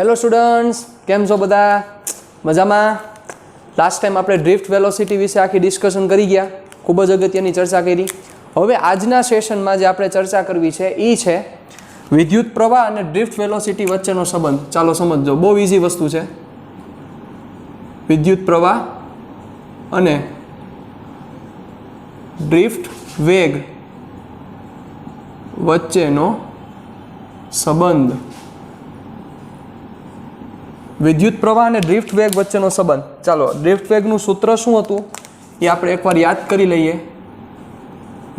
Hello students, केम छो बधा मजामां। Last time आपणे ड्रिफ्ट वेलोसिटी विषे आखी डिस्कशन करी गया, खूब ज अगत्यनी चर्चा करी। हवे आजना सेशनमां जे आपणे चर्चा करवी छे ई छे विद्युत प्रवाह अने ड्रिफ्ट वेलोसिटी वच्चेनो संबंध। चालो समझो, बहु इजी वस्तु छे। विद्युत प्रवाह अने ड्रिफ्ट वेग वच्चेनो संबंध। विद्युत प्रवाह અને ડ્રિફ્ટ વેગ વચ્ચેનો સંબંધ। ચાલો ડ્રિફ્ટ વેગનું સૂત્ર શું હતું એ આપણે એકવાર યાદ કરી લઈએ।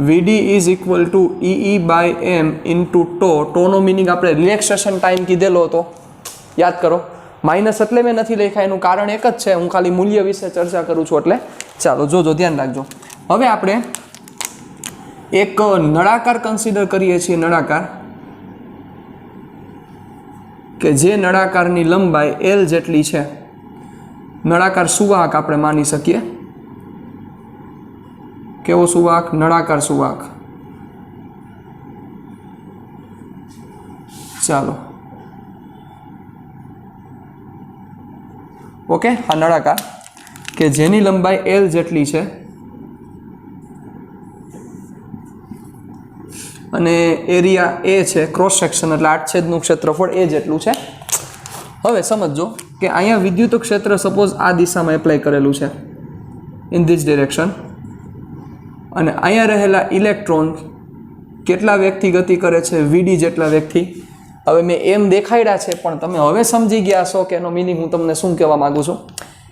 VD is equal to EE/m into tau. ટોનો મિનિંગ આપણે રિલેક્સેશન ટાઈમ કીધેલો હતો, યાદ કરો। માઇનસ એટલે મેં નથી લખ્યા, એનું કારણ એક જ છે, હું ખાલી મૂલ્ય વિશે ચર્ચા કરું છું, એટલે ચાલો જોજો, ધ્યાન રાખજો। હવે આપણે એક નળાકાર કન્સિડર કરીએ છીએ, નળાકાર કે જે નળાકારની લંબાઈ L જેટલી છે। નળાકાર સુવાહક આપણે માની શકીએ। કેવો સુવાહક? નળાકાર સુવાહક। ચાલો ઓકે, આ નળાકાર કે જેની લંબાઈ L જેટલી છે અને એરિયા A છે, ક્રોસ સેક્શન એટલે આડછેદનું ક્ષેત્રફળ A જેટલું છે। હવે સમજો કે અહીંયા વિદ્યુત ક્ષેત્ર સપોઝ આ દિશામાં એપ્લાય કરેલું છે, ઇન ધીસ ડિરેક્શન, અને અહીંયા રહેલા ઇલેક્ટ્રોન કેટલા વેગથી ગતિ કરે છે? VD જેટલા વેગથી। હવે મેં એમ દેખાડ્યા છે, પણ તમે હવે સમજી ગયા છો કે એનો મિનિંગ હું તમને શું કહેવા માંગુ છું,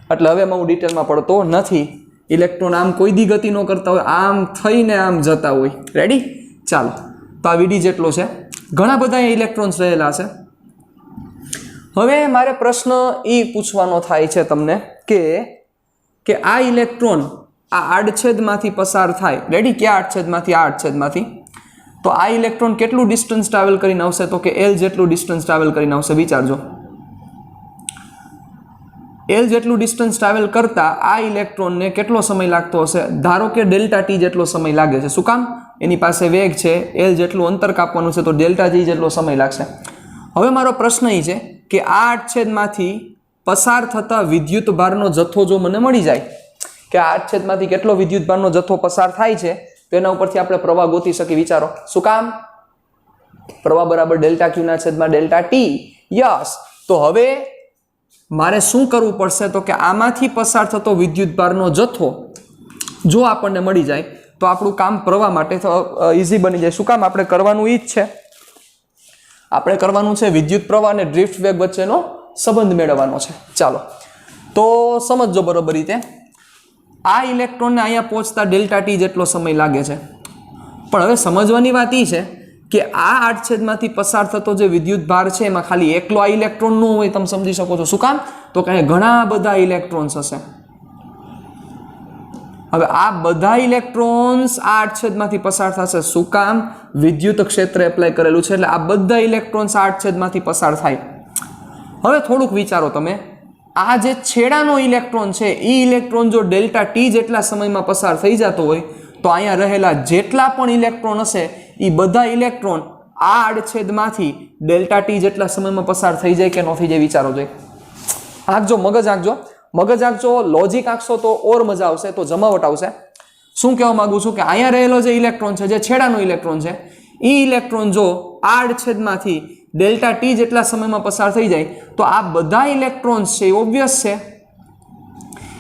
એટલે હવે હું ડિટેલમાં પડતો નથી। ઇલેક્ટ્રોન આમ કોઈ દી ગતિ ન કરતા હોય, આમ થઈને આમ જતા હોય। રેડી? ચાલો, તો આ VD જેટલો છે, ઘણા બધા ઇલેક્ટ્રોન્સ રહેલા છે। હવે મારે પ્રશ્ન એ પૂછવાનો થાય છે તમને કે આ ઇલેક્ટ્રોન આ આડછેદમાંથી પસાર થાય। રેડી? ક્યાં આડછેદમાંથી? આ આડછેદમાંથી। તો આ ઇલેક્ટ્રોન કેટલું ડિસ્ટન્સ ટ્રાવેલ કરીને આવશે? તો કે L જેટલું ડિસ્ટન્સ ટ્રાવેલ કરીને આવશે। વિચારજો, L જેટલું ડિસ્ટન્સ ટ્રાવેલ કરતા આ ઇલેક્ટ્રોનને કેટલો સમય લાગતો હશે? ધારો કે ડેલ્ટા T જેટલો સમય લાગે છે। શું કામ? એની પાસે વેગ છે, L જેટલું અંતર કાપવાનું છે, તો ડેલ્ટા T જેટલો સમય લાગશે। હવે મારો પ્રશ્ન એ છે કે આ આડછેદમાંથી પસાર થતા વિદ્યુત ભારનો જથ્થો જો મને મળી જાય કે આ આડછેદમાંથી કેટલો વિદ્યુત ભારનો જથ્થો પસાર થાય છે, તો એના ઉપરથી આપણે પ્રવાહ ગોતી શકીએ। વિચારો, શું કામ? પ્રવાહ બરાબર ડેલ્ટા Q ના છેદમાં ડેલ્ટા T। યસ, તો હવે મારે શું કરવું પડશે? તો કે આમાંથી પસાર થતો વિદ્યુત ભારનો જથ્થો જો આપણને મળી જાય તો આપણું કામ પ્રવાહ માટે ઈઝી બની જાય। શું કામ? આપણે કરવાનું ઈ જ છે, આપણે કરવાનું છે વિદ્યુત પ્રવાહ અને ડ્રિફ્ટ વેગ વચ્ચેનો સંબંધ મેળવવાનો છે। ચાલો તો સમજો બરોબર રીતે, આ ઇલેક્ટ્રોનને અહીંયા પહોંચતા ડેલ્ટા T જેટલો સમય લાગે છે, પણ હવે સમજવાની વાત એ છે કે આ આડછેદમાંથી પસાર થતો જે વિદ્યુત ભાર છે એમાં ખાલી એકલો આ ઇલેક્ટ્રોન ન હોય, તમે સમજી શકો છો। શું કામ? તો કે ઘણા બધા ઇલેક્ટ્રોન્સ હશે। હવે આ બધા ઇલેક્ટ્રોન્સ આ આડછેદમાંથી પસાર થશે। શું કામ? વિદ્યુત ક્ષેત્ર એપ્લાય કરેલું છે, એટલે આ બધા ઇલેક્ટ્રોન્સ આ આડછેદમાંથી પસાર થાય। હવે થોડુંક વિચારો તમે, આ જે છેડાનો ઇલેક્ટ્રોન છે એ ઇલેક્ટ્રોન જો ડેલ્ટા T જેટલા સમયમાં પસાર થઈ જતો હોય, તો અહીંયા રહેલા જેટલા પણ ઇલેક્ટ્રોન હશે એ બધા ઇલેક્ટ્રોન આ આડછેદમાંથી ડેલ્ટા T જેટલા સમયમાં પસાર થઈ જાય કે ન થઈ જાય? વિચારો જોઈએ, આંકજો, મગજ આંકજો, મગજ આંકજો, લોજિક આંકશો તો ઓર મજા આવશે, તો જમાવટ આવશે। શું કહેવા માંગુ છું કે અહીંયા રહેલો જે ઇલેક્ટ્રોન છે, જે છેડાનો ઇલેક્ટ્રોન છે, એ ઇલેક્ટ્રોન જો આ આડછેદમાંથી ડેલ્ટા T જેટલા સમયમાં પસાર થઈ જાય, તો આ બધા ઇલેક્ટ્રોન્સ છે એ ઓબ્વિયસ છે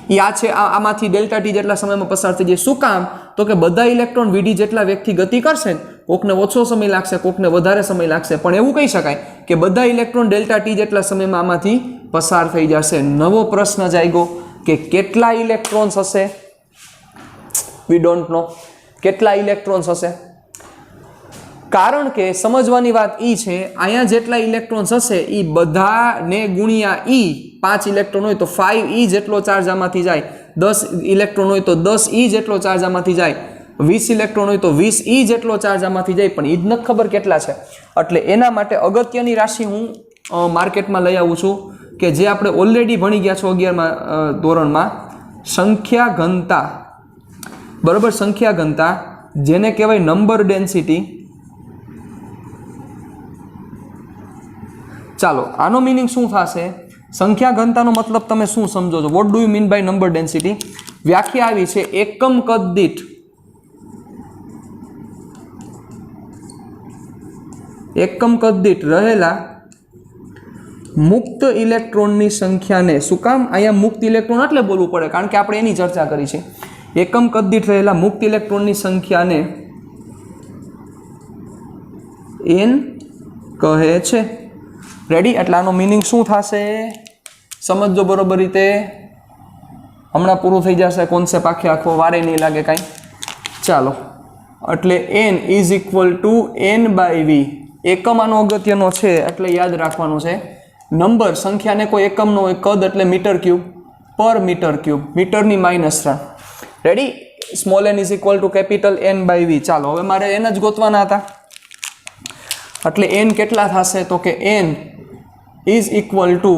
એ આ છે આમાંથી ડેલ્ટા T જેટલા સમયમાં પસાર થઈ જાય। શું કામ? તો કે બધા ઇલેક્ટ્રોન VD જેટલા વેગથી ગતિ કરશે, કોકને ઓછો સમય લાગશે, કોકને વધારે સમય લાગશે, પણ એવું કહી શકાય કે બધા ઇલેક્ટ્રોન ડેલ્ટા T જેટલા સમયમાં આમાંથી પસાર થઈ જશે। નવો પ્રશ્ન જાગ્યો કે કેટલા ઇલેક્ટ્રોન્સ હશે? વી ડોન્ટ નો, કેટલા ઇલેક્ટ્રોન્સ હશે? કારણ કે સમજવાની વાત એ છે, અહીંયા જેટલા ઇલેક્ટ્રોન્સ હશે એ બધાને ગુણ્યા E, 5 ઇલેક્ટ્રોન હોય તો 5E જેટલો ચાર્જ આમાંથી જાય, 10 ઇલેક્ટ્રોન હોય તો 10E જેટલો ચાર્જ આમાંથી જાય, 20 ઇલેક્ટ્રોન હોય તો 20E જેટલો ચાર્જ આમાંથી જાય, પણ એ જ નથી ખબર કેટલા છે। એટલે એના માટે અગત્યની રાશિ હું માર્કેટમાં લઈ આવું છું કે જે આપણે ઓલરેડી ભણી ગયા છો 11મા ધોરણમાં, સંખ્યા ઘનતા। બરાબર? સંખ્યા ઘનતા, જેને કહેવાય નંબર ડેન્સિટી। ચાલો આનો મીનિંગ શું થશે? સંખ્યા ઘનતાનો મતલબ તમે શું સમજો છો? What do you mean by number density? વ્યાખ્યા આવી છે એકમ કદ દીઠ રહેલા મુક્ત ઇલેક્ટ્રોનની સંખ્યાને, શું કામ અહીંયા મુક્ત ઇલેક્ટ્રોન એટલે બોલવું પડે? કારણ કે આપણે એની ચર્ચા કરી છે. એકમ કદ દીઠ રહેલા મુક્ત ઇલેક્ટ્રોનની સંખ્યાને n કહે છે. રેડી? એટલે આનો મિનિંગ શું થશે સમજો બરોબર રીતે. હમણાં પૂરું થઈ જશે કોન્સેપ્ટ આખો, વારે નહીં લાગે કાંઈ. ચાલો, એટલે n is equal to n by v. એકમ આનો અગત્યનો છે એટલે યાદ રાખવાનું છે. નંબર સંખ્યાને કોઈ એકમનો હોય, કદ એટલે મીટર ક્યુબ પર મીટર ક્યુબ, મીટરની -3. Ready? Small n is equal to capital n by v. ચાલો હવે મારે n જ ગોતવાના હતા. એટલે n કેટલા થશે? તો કે n is equal to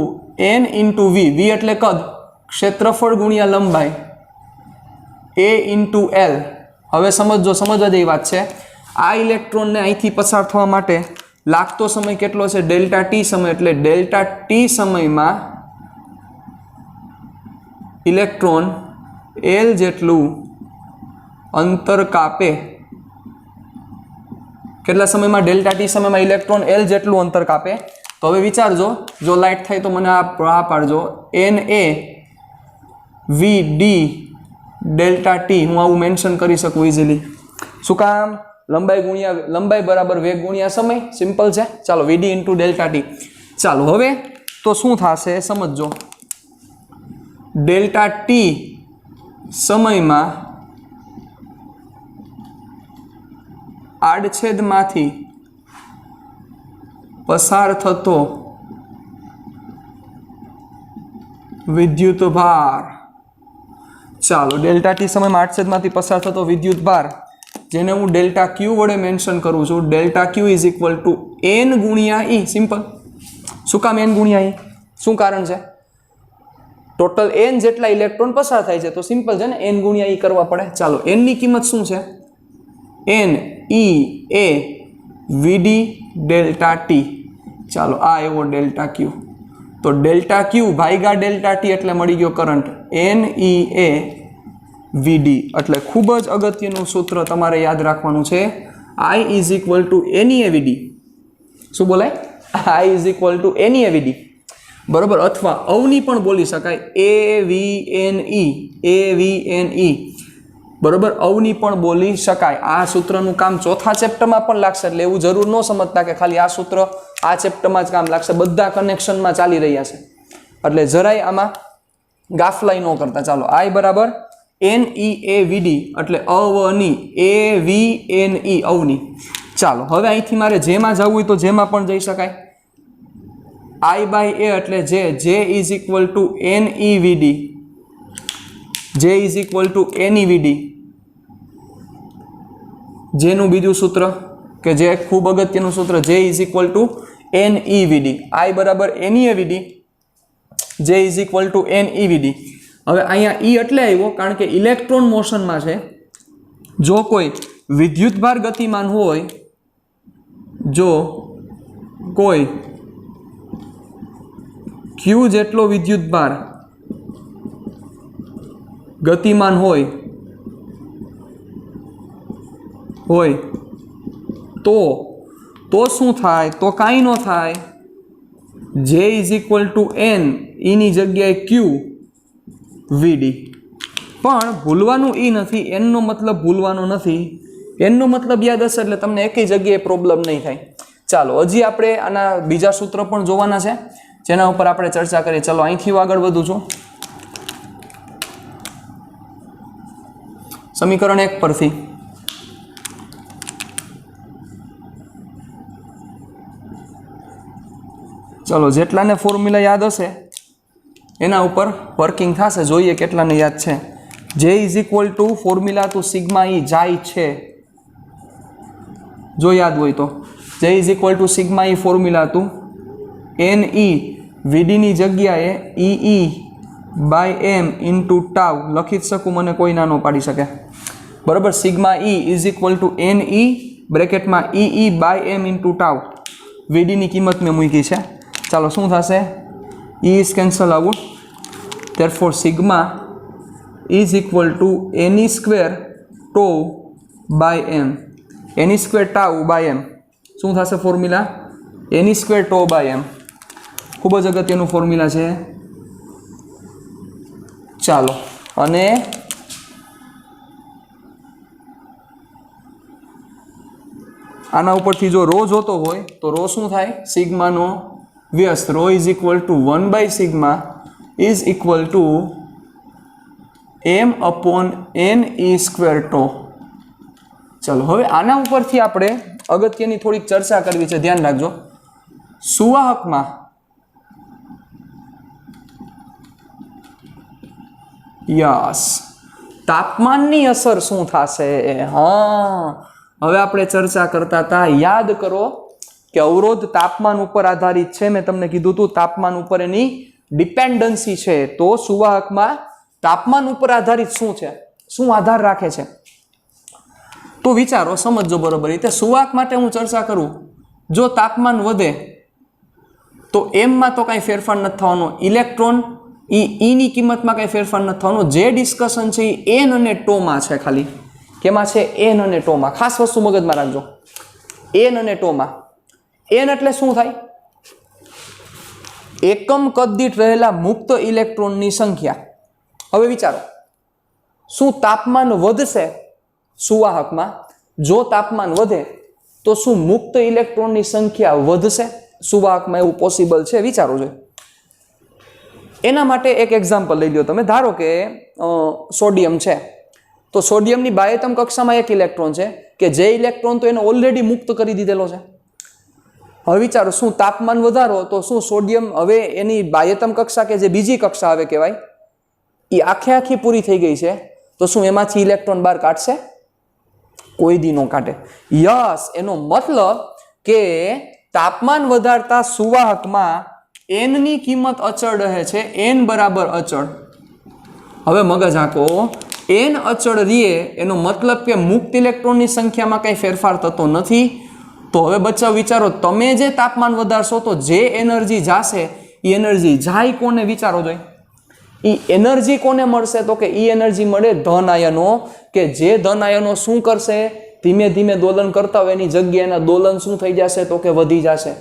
n into v. v એટલે કદ, ક્ષેત્રફળ ગુણ્યા લંબાઈ, a ઇન્ટુ l. હવે સમજવા જેવી વાત છે. આ ઇલેક્ટ્રોનને અહીંથી પસાર થવા માટે લાગતો સમય કેટલો છે? ડેલ્ટા ટી સમય. એટલે ડેલ્ટા ટી સમયમાં ઇલેક્ટ્રોન l જેટલું અંતર કાપે. કેટલા સમયમાં? ડેલ્ટા ટી સમયમાં ઇલેક્ટ્રોન l જેટલું અંતર કાપે. તો હવે વિચારજો, જો લાઇટ થાય તો મને આ પાડજો. n a v d delta T હું આવું મેન્શન કરી શકું ઇઝીલી. શું કામ? લંબાઈ બરાબર વેગ ગુણ્યા સમય. સિમ્પલ છે. ચાલો vd ઇન્ટુ ડેલ્ટા ટી. ચાલો હવે તો શું થશે સમજો. ડેલ્ટા ટી સમયમાં આડછેદમાંથી પસાર થતો વિદ્યુત ભાર. ચાલો ડેલ્ટા ટી સમયમાં આડછેદમાંથી પસાર થતો વિદ્યુત ભાર, જેને હું ડેલ્ટા ક્યુ વડે મેન્શન કરું છું. Delta Q is equal to n ગુણ્યા e. સિમ્પલ. શું કામ n ગુણ્યા e? શું કારણ છે? ટોટલ n જેટલા ઇલેક્ટ્રોન પસાર થાય છે તો સિમ્પલ છે ને, n ગુણ્યા e કરવા પડે. ચાલો n ની કિંમત શું છે? n e a vd delta T. ચાલો આ એવો ડેલ્ટા ક્યુ. તો ડેલ્ટા ક્યુ ભાગ્યા ડેલ્ટા ટી એટલે મળી ગયો current n e a vd. એટલે ખૂબ જ અગત્યનું સૂત્ર તમારે યાદ રાખવાનું છે. I is equal two NEA VD. શું બોલાય? I is equal two NEA VD. બરોબર? અથવા અવની પણ બોલી શકાય, AVNE. બરોબર? અવની પણ બોલી શકાય. આ સૂત્રનું કામ ચોથા ચેપ્ટરમાં પણ લાગશે. એટલે એવું જરૂર ન સમજતા કે ખાલી આ સૂત્ર આ ચેપ્ટરમાં જ કામ લાગશે. બધા કનેક્શનમાં ચાલી રહ્યા છે. એટલે જરાય આમાં ગાફલાઈ ન કરતા. ચાલો I બરાબર NEAVD એટલે અવની, AVNE અવની. ચાલો હવે અહીંથી મારે જેમાં જવું હોય તો જેમાં પણ જઈ શકાય. I બાય A એટલે J is equal two NEVD. J is equal two NEVD. જેનું બીજું સૂત્ર કે જે ખૂબ અગત્યનું સૂત્ર, J is equal two NEVD. I બરાબર NEAVD, J is equal two NEVD. હવે અહીંયા E એટલે આવ્યો કારણ કે ઇલેક્ટ્રોન મોશનમાં છે. જો કોઈ વિદ્યુતભાર ગતિમાન હોય, જો કોઈ Q જેટલો વિદ્યુતભાર ગતિમાન હોય તો શું થાય? તો કાંઈ ન થાય. J is equal to N, એની જગ્યાએ Q VD. પણ ભૂલવાનું એ નથી, એનનો મતલબ ભૂલવાનો નથી. એનનો મતલબ યાદ હશે એટલે તમને એકેય જગ્યાએ પ્રોબ્લેમ નહીં થાય. ચાલો હજી આપણે આના બીજા સૂત્ર પણ જોવાના છે, જેના ઉપર આપણે ચર્ચા કરીએ. ચલો અહીંથી આગળ વધું છું. સમીકરણ 1 પરથી ચલો જેટલાને ફોર્મ્યુલા યાદ હશે એના ઉપર વર્કિંગ થશે. જોઈએ કેટલાને યાદ છે. J is equal to formula to sigma E જાય છે. જો યાદ હોય તો J is equal to sigma E formula to NE VD ની જગ્યાએ EE by M into tau લખી જ શકું, મને કોઈ ના ન પાડી શકે. બરાબર? Sigma E is equal to NE બ્રેકેટમાં EE by M into tau. VD ની કિંમત મેં મૂકી છે. ચાલો શું થશે E is cancel out therefore sigma is equal to any square tau by m any square tau by m શું થશે formula any square tau by m ખૂબ જ અગત્યનું ફોર્મ્યુલા છે ચાલો અને આના ઉપરથી જો રો જોતો હોય તો રો શું થાય સિગ્માનો વ્યસ્ત rho is equal to 1 by sigma is equal to m upon n e square tau ચલો હવે આના ઉપરથી આપણે અગત્યની થોડીક ચર્ચા કરવી છે ધ્યાન રાખજો સુવાહકમાં યસ તાપમાનની અસર શું થશે હા હવે આપણે ચર્ચા કરતા હતા યાદ કરો કે અવરોધ તાપમાન ઉપર આધારિત છે મેં તમને કીધું હતું તાપમાન ઉપર એની ડિપેન્ડન્સી છે તો સુવાહકમાં તાપમાન ઉપર આધારિત શું છે શું આધાર રાખે છે તો વિચારો સમજો બરોબર રીતે સુવાહક માટે હું ચર્ચા કરું જો તાપમાન વધે તો એમમાં તો કાંઈ ફેરફાર નથી થવાનો ઇલેક્ટ્રોન ઈની કિંમતમાં કાંઈ ફેરફાર નથી થવાનો જે ડિસ્કશન છે એ એન અને ટોમાં છે ખાલી કેમાં છે એન અને ટોમાં ખાસ વસ્તુ મગજમાં રાખજો એન અને ટોમાં એન એટલે શું થાય એકમ કદ દીઠ રહેલા મુક્ત ઇલેક્ટ્રોનની સંખ્યા હવે વિચારો શું તાપમાન વધશે સુવાહકમાં જો તાપમાન વધે તો શું મુક્ત ઇલેક્ટ્રોનની સંખ્યા વધશે સુવાહકમાં એવું પોસિબલ છે વિચારો જોઈએ એના માટે એક એક્ઝામ્પલ લઈ લો તમે ધારો કે સોડિયમ છે તો સોડિયમની બાહ્યતમ કક્ષામાં એક ઇલેક્ટ્રોન છે કે જે ઇલેક્ટ્રોન તો એને ઓલરેડી મુક્ત કરી દીધેલો છે હવે વિચારો શું તાપમાન વધારો તો શું સોડિયમ હવે એની બાહ્યતમ કક્ષા કે જે બીજી કક્ષા હવે કહેવાય એ આખી પૂરી થઈ ગઈ છે તો શું એમાંથી ઇલેક્ટ્રોન બહાર કાઢશે કોઈ દી નો કાઢે યસ એનો મતલબ કે તાપમાન વધારતા સુવાહકમાં n ની કિંમત અચળ રહે છે n બરાબર અચળ હવે મગજ આંકો n અચળ રહે એનો મતલબ કે મુક્ત ઇલેક્ટ્રોનની સંખ્યામાં કંઈ ફેરફાર થતો નથી તો હવે બચ્ચાઓ વિચારો તમે જે તાપમાન વધારશો તો જે એનર્જી જાશે એ એનર્જી જાય કોને વિચારો જોઈએ એ એનર્જી કોને મળશે તો કે એ એનર્જી મળે ધન આયનો કે જે ધન આયનો શું કરશે ધીમે ધીમે દોલન કરતા હોય એની જગ્યાએ એના દોલન શું થઈ જશે તો કે વધી જશે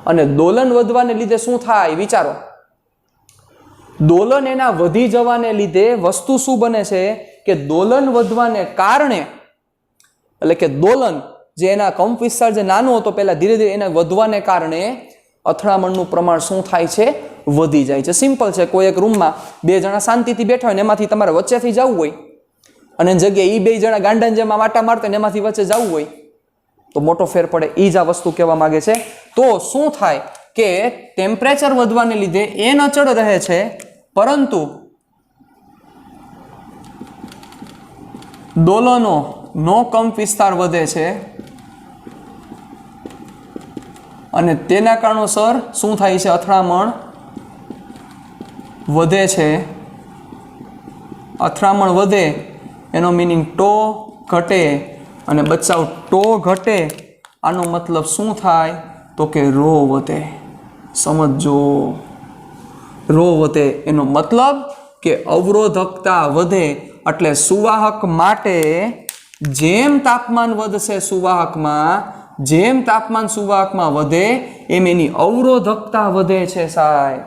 અને દોલન વધવાને લીધે શું થાય વિચારો દોલન એના વધી જવાને લીધે વસ્તુ શું બને છે કે દોલન વધવાને કારણે એટલે કે દોલન જે એના કંપ વિસ્તાર જે નાનો હતો પહેલા ધીરે ધીરે એના વધવાને કારણે અથડામણનું પ્રમાણ શું થાય છે વધી જાય છે સિમ્પલ છે કોઈ એક રૂમમાં બે જણા શાંતિથી બેઠા હોય ને એમાંથી તમારે વચ્ચેથી જવું હોય અને જગ્યાએ એ બે જણા ગાંડાને જેમાં વાટા મારતા ને એમાંથી વચ્ચે જવું હોય તો મોટો ફેર પડે એ જ આ વસ્તુ કહેવા માંગે છે તો શું થાય કે ટેમ્પરેચર વધવાને લીધે n અચળ રહે છે પરંતુ દોલનો નો કંપ વિસ્તાર વધે છે અને તેના કારણોસર શું થાય છે અથડામણ વધે છે અથડામણ વધે એનો મિનિંગ ટો ઘટે અને બચ્ચાઓ ટો ઘટે આનો મતલબ શું થાય તો કે રો વધે સમજો રો વધે એનો મતલબ કે અવરોધકતા વધે એટલે સુવાહક માટે જેમ તાપમાન વધશે સુવાહકમાં જેમ તાપમાન સુવાહકમાં વધે એમ એની અવરોધકતા વધે છે સાહેબ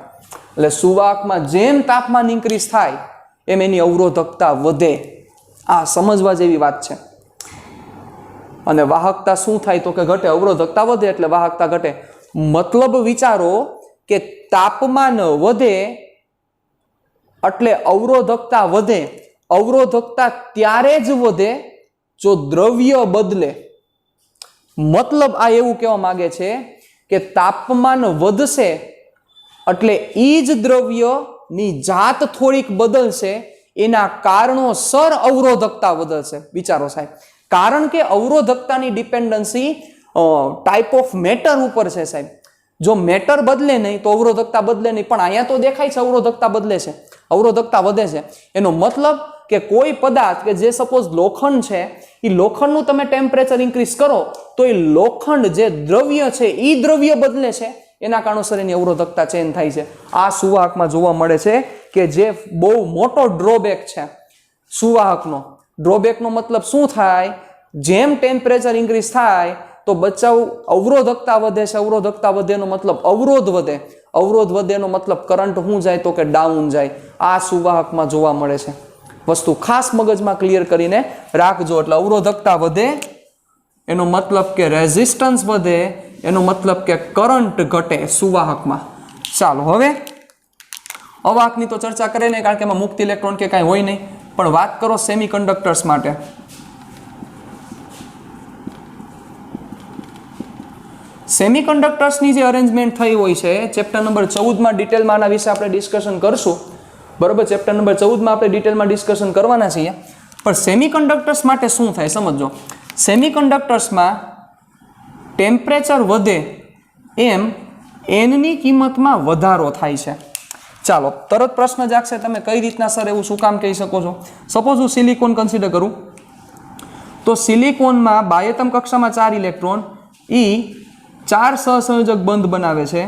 એટલે સુવાહકમાં જેમ તાપમાન ઇન્ક્રીઝ થાય એમ એની અવરોધકતા વધે આ સમજવા જેવી વાત છે અને વાહકતા શું થાય તો કે ઘટે અવરોધકતા વધે એટલે વાહકતા ઘટે મતલબ વિચારો કે તાપમાન વધે એટલે અવરોધકતા વધે અવરોધકતા ત્યારે જ વધે જો દ્રવ્ય બદલે મતલબ આ એવું કહેવા માંગે છે કે તાપમાન વધશે એટલે એ જ દ્રવ્યની જાત થોડીક બદલશે એના કારણોસર અવરોધકતા બદલશે વિચારો સાહેબ કારણ કે અવરોધકતાની ડિપેન્ડન્સી ટાઈપ ઓફ મેટર ઉપર છે સાહેબ જો મેટર બદલે નહીં તો અવરોધકતા બદલે નહીં પણ અહીંયા તો દેખાય છે અવરોધકતા બદલે છે અવરોધકતા વધે છે એનો મતલબ કે કોઈ પદાર્થ કે જે સપોઝ લોખંડ છે એ લોખંડનું તમે ટેમ્પરેચર ઇન્ક્રીઝ કરો તો એ લોખંડ જે દ્રવ્ય છે એ દ્રવ્ય બદલે છે એના કારણોસર એની અવરોધકતા ચેન્જ થાય છે. આ સુવાહકમાં જોવા મળે છે કે જે બહુ મોટો ડ્રોબેક છે સુવાહકનો. ડ્રોબેકનો મતલબ શું થાય? જેમ ટેમ્પરેચર ઇન્ક્રીઝ થાય તો બચાવ અવરોધકતા વધે છે. અવરોધકતા વધેનો મતલબ અવરોધ વધે. અવરોધ વધેનો મતલબ કરંટ શું જાય તો કે ડાઉન જાય. આ સુવાહકમાં જોવા મળે છે. વસ્તુ ખાસ મગજમાં ક્લિયર કરીને રાખજો. એટલે અવરોધકતા વધે એનો મતલબ કે રેઝિસ્ટન્સ વધે, એનો મતલબ કે કરંટ ઘટે સુવાહકમાં. ચાલો હવે અવાહકની તો ચર્ચા કરે નહીં કારણ કે એમાં મુક્ત ઇલેક્ટ્રોન કે કાંઈ હોય નહીં, પણ વાત કરો સેમિકન્ડક્ટર્સ માટે. સેમિકન્ડક્ટર્સની જે અરેન્જમેન્ટ થઈ હોય છે ચેપ્ટર નંબર 14માં ડિટેલમાં આના વિશે આપણે ડિસ્કશન કરશું. બરોબર, ચેપ્ટર નંબર 14માં આપણે ડિટેલમાં ડિસ્કશન કરવાના છીએ. પણ સેમિકન્ડક્ટર્સ માટે શું થાય સમજો. સેમિકન્ડક્ટર્સમાં ટેમ્પરેચર વધે એમ એનની કિંમતમાં વધારો થાય છે. ચાલો તરત પ્રશ્ન જાગશે તમે કઈ રીતના સર એવું શું કામ કહી શકો છો. સપોઝ હું સિલિકોન કન્સિડર કરું તો સિલિકોનમાં બાહ્યતમ કક્ષામાં 4 ઇલેક્ટ્રોન એ 4 સહસંયોજક બંધ બનાવે છે.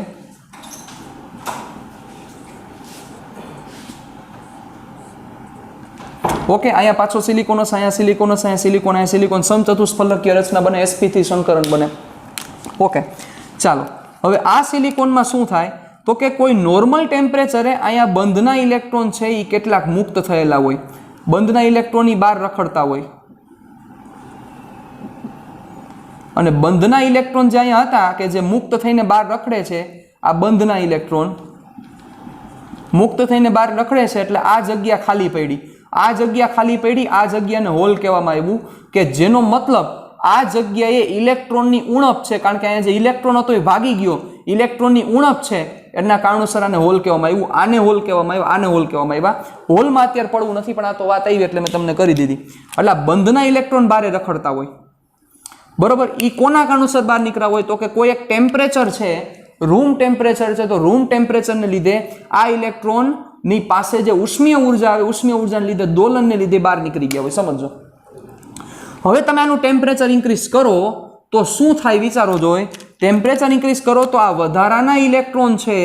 ઓકે, અહીંયા પાછો સિલિકોનસ, અહીંયા સિલિકોનસ, અહીંયા સિલિકોન, અહીંયા સિલિકોન, સમચતુષ્ફલકીય રચના બને, sp થી સંકરણ બને. ઓકે, ચાલો હવે આ સિલિકોનમાં શું થાય તો કે કોઈ નોર્મલ ટેમ્પરેચરે અહીંયા બંધના ઇલેક્ટ્રોન છે એ કેટલાક મુક્ત થયેલા હોય, બંધના ઇલેક્ટ્રોનની બહાર રખડતા હોય. અને બંધના ઇલેક્ટ્રોન જે અહીંયા હતા કે જે મુક્ત થઈને બહાર રખડે છે, આ બંધના ઇલેક્ટ્રોન મુક્ત થઈને બહાર રખડે છે એટલે આ જગ્યા ખાલી પડી. આ જગ્યા ખાલી પડી, આ જગ્યાને હોલ કહેવામાં આવ્યું કે જેનો મતલબ આ જગ્યાએ ઇલેક્ટ્રોનની ઉણપ છે, કારણ કે અહીંયા જે ઇલેક્ટ્રોન હતો એ ભાગી ગયો, ઇલેક્ટ્રોનની ઉણપ છે એના કારણોસર આને હોલ કહેવામાં આવ્યું, આને હોલ કહેવામાં આવ્યું, આને હોલ કહેવામાં આવ્યા. હોલમાં અત્યારે પડવું નથી પણ આ તો વાત આવી એટલે મેં તમને કરી દીધી. એટલે બંધના ઇલેક્ટ્રોન બારે રખડતા હોય. બરોબર, એ કોના કારણોસર બહાર નીકળ્યા હોય તો કે કોઈ એક ટેમ્પરેચર છે, રૂમ ટેમ્પરેચર છે, તો રૂમ ટેમ્પરેચરને લીધે આ ઇલેક્ટ્રોનની પાસે જે ઉષ્મીય ઉર્જા આવે, ઉષ્મીય ઉર્જાને લીધે દોલનને લીધે બહાર નીકળી ગયા હોય. સમજો. હવે તમે આનું ટેમ્પરેચર ઇન્ક્રીઝ કરો તો શું થાય વિચારો જોઈ. ટેમ્પરેચર ઇન્ક્રીઝ કરો તો આ વધારાના ઇલેક્ટ્રોન છે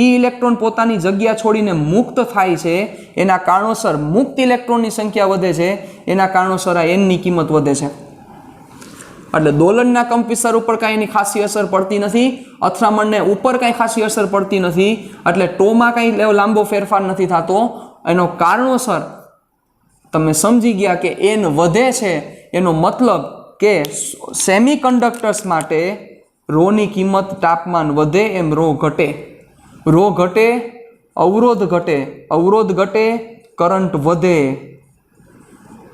એ ઇલેક્ટ્રોન પોતાની જગ્યા છોડીને મુક્ત થાય છે. એના કારણોસર મુક્ત ઇલેક્ટ્રોનની સંખ્યા વધે છે, એના કારણોસર આ એનની કિંમત વધે છે. એટલે દોલનના કંપવિસ્તાર ઉપર કાંઈ એની ખાસી અસર પડતી નથી, અથડામણને ઉપર કાંઈ ખાસી અસર પડતી નથી, એટલે ટોમાં કાંઈ લાંબો ફેરફાર નથી થતો. એનો કારણોસર તમે સમજી ગયા કે એન વધે છે, એનો મતલબ કે સેમિકન્ડક્ટર્સ માટે રોની કિંમત તાપમાન વધે એમ રો ઘટે. રો ઘટે, અવરોધ ઘટે, અવરોધ ઘટે, કરંટ વધે.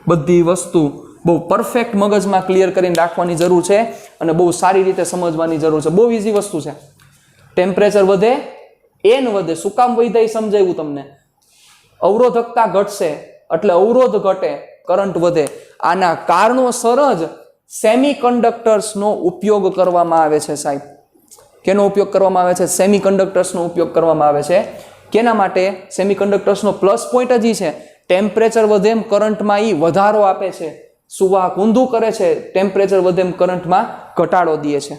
બધી વસ્તુ બહુ પરફેક્ટ મગજમાં ક્લિયર કરીને રાખવાની જરૂર છે અને બહુ સારી રીતે સમજવાની જરૂર છે. બહુ ઇઝી વસ્તુ છે. ટેમ્પરેચર વધે, એન વધે. શું કામ વધે એ સમજાવ્યું તમને. અવરોધકતા ઘટશે એટલે અવરોધ ઘટે, કરંટ વધે. આના કારણોસર જ સેમિકન્ડક્ટર્સનો ઉપયોગ કરવામાં આવે છે સાહેબ. કેનો ઉપયોગ કરવામાં આવે છે? સેમિકન્ડક્ટર્સનો ઉપયોગ કરવામાં આવે છે. કેના માટે? સેમિકન્ડક્ટર્સનો પ્લસ પોઈન્ટ જ છે ટેમ્પરેચર વધે એમ કરંટમાં એ વધારો આપે છે. સુવાહક ઊંધું કરે છે, ટેમ્પરેચર વધે એમ કરંટમાં ઘટાડો દે છે.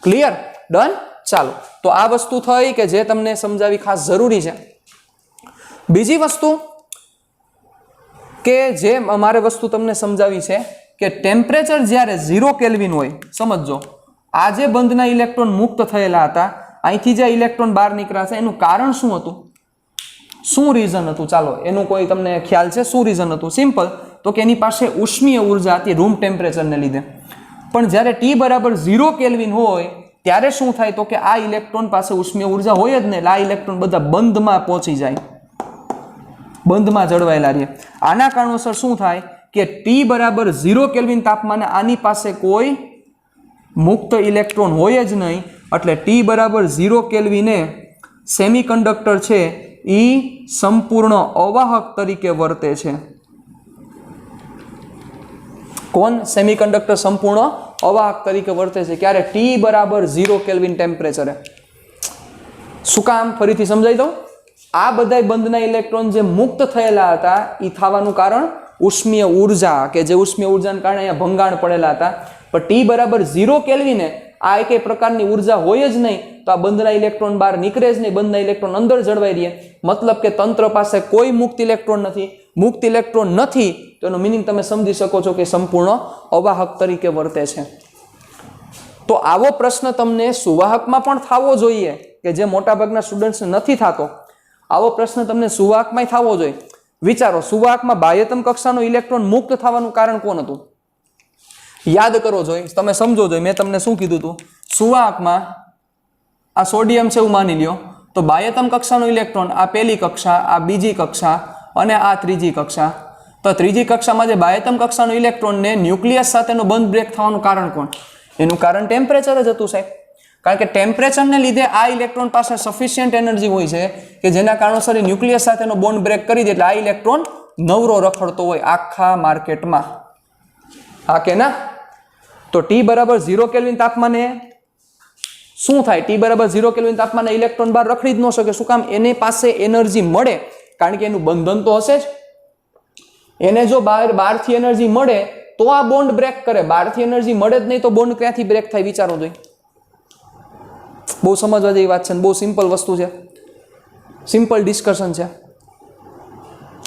ક્લિયર? ડન? ચાલો, તો આ વસ્તુ થઈ કે જે તમને સમજાવી ખાસ જરૂરી છે. બીજી વસ્તુ કે જે અમારે વસ્તુ તમને સમજાવી છે કે ટેમ્પરેચર જ્યારે 0 કેલ્વિન હોય, સમજો આ જે બંધના ઇલેક્ટ્રોન મુક્ત થયેલા હતા, અહીંથી જે ઇલેક્ટ્રોન બહાર નીકળ્યા છે એનું કારણ શું હતું? શું રીઝન હતું? ચાલો એનું કોઈ તમને ખ્યાલ છે શું રીઝન હતું? સિમ્પલ, તો કે એની પાસે ઉષ્મીય ઉર્જા હતી રૂમ ટેમ્પરેચરને લીધે. પણ જ્યારે T બરાબર 0 કેલ્વિન હોય ત્યારે શું થાય તો કે આ ઇલેક્ટ્રોન પાસે ઉષ્મીય ઉર્જા હોય જ નહીં, આ ઇલેક્ટ્રોન બધા બંધમાં પહોંચી જાય, બંધમાં જળવાયેલા રહે. આના કારણોસર શું થાય કે T બરાબર 0 કેલ્વિન તાપમાને આની પાસે કોઈ મુક્ત ઇલેક્ટ્રોન હોય જ નહીં, એટલે T બરાબર 0 કેલ્વિને સેમિકન્ડક્ટર છે એ સંપૂર્ણ અવાહક તરીકે વર્તે છે. કોણ? સેમિકન્ડક્ટર સંપૂર્ણ અવાહક તરીકે વર્તે છે. ક્યારે? T બરાબર 0 કેલ્વિન ટેમ્પરેચરે. શું કામ? ફરીથી સમજાવી દઉં. આ બધા બંધના ઇલેક્ટ્રોન જે મુક્ત થયેલા હતા એ થવાનું કારણ ઉષ્મીય ઉર્જા, કે જે ઉષ્મીય ઉર્જાને કારણે અહીંયા ભંગાણ પડેલા હતા. પણ T બરાબર 0 કેલ્વિને આ એકેય પ્રકારની ઉર્જા હોય જ નહીં તો આ બંધના ઇલેક્ટ્રોન બહાર નીકળે જ નહીં, બંધના ઇલેક્ટ્રોન અંદર જળવાઈ રહે. મતલબ કે તંત્ર પાસે કોઈ મુક્ત ઇલેક્ટ્રોન નથી. મુક્ત ઇલેક્ટ્રોન નથી તો એનો મિનિંગ તમે સમજી શકો છો કે સંપૂર્ણ અવાહક તરીકે વર્તે છે. તો આવો પ્રશ્ન તમને સુવાહકમાં પણ થવો જોઈએ કે જે મોટાભાગના સ્ટુડન્ટ્સ નથી થતો. આવો પ્રશ્ન તમને સુવાહકમાં થવો જોઈએ. વિચારો, સુવાહકમાં બાહ્યતમ કક્ષાનો ઇલેક્ટ્રોન મુક્ત થવાનું કારણ કોણ હતું? યાદ કરો જોઈએ, તમે સમજો જોઈએ. મેં તમને શું કીધું હતું? સુવાહકમાં આ સોડિયમ છે એવું માની લ્યો તો બાહ્યતમ કક્ષાનો ઇલેક્ટ્રોન આ પહેલી કક્ષા, આ બીજી કક્ષા અને આ ત્રીજી કક્ષા. તો ત્રીજી કક્ષામાં જે બાહ્યતમ કક્ષાનો ઇલેક્ટ્રોનને ન્યુક્લિયસ સાથેનો બંધ બ્રેક થવાનું કારણ કોણ? એનું કારણ ટેમ્પરેચર જ હતું સાહેબ. કારણ કે ટેમ્પરેચરને લીધે આ ઇલેક્ટ્રોન પાસે સફિશિયન્ટ એનર્જી હોય છે કે જેના કારણોસર ન્યુક્લિયસ સાથેનો બોન્ડ બ્રેક કરી દે એટલે આ ઇલેક્ટ્રોન નવરો રખડતો હોય આખા માર્કેટમાં. હા કે ના? તો T બરાબર 0 કેલ્વિન તાપમાને શું થાય? T બરાબર 0 કેલ્વિન તાપમાને ઇલેક્ટ્રોન બહાર રખડી જ ન શકે. શું કામ? એની પાસે એનર્જી મળે કારણ કે એનું બંધન તો હશે જ. એને જો બહારથી એનર્જી મળે તો આ બોન્ડ બ્રેક કરે. બહારથી એનર્જી મળે જ નહીં તો બોન્ડ ક્યાંથી બ્રેક થાય? વિચારો જોઈએ. બહુ સમજવા જેવી વાત છે, બહુ સિમ્પલ વસ્તુ છે, સિમ્પલ ડિસ્કશન છે.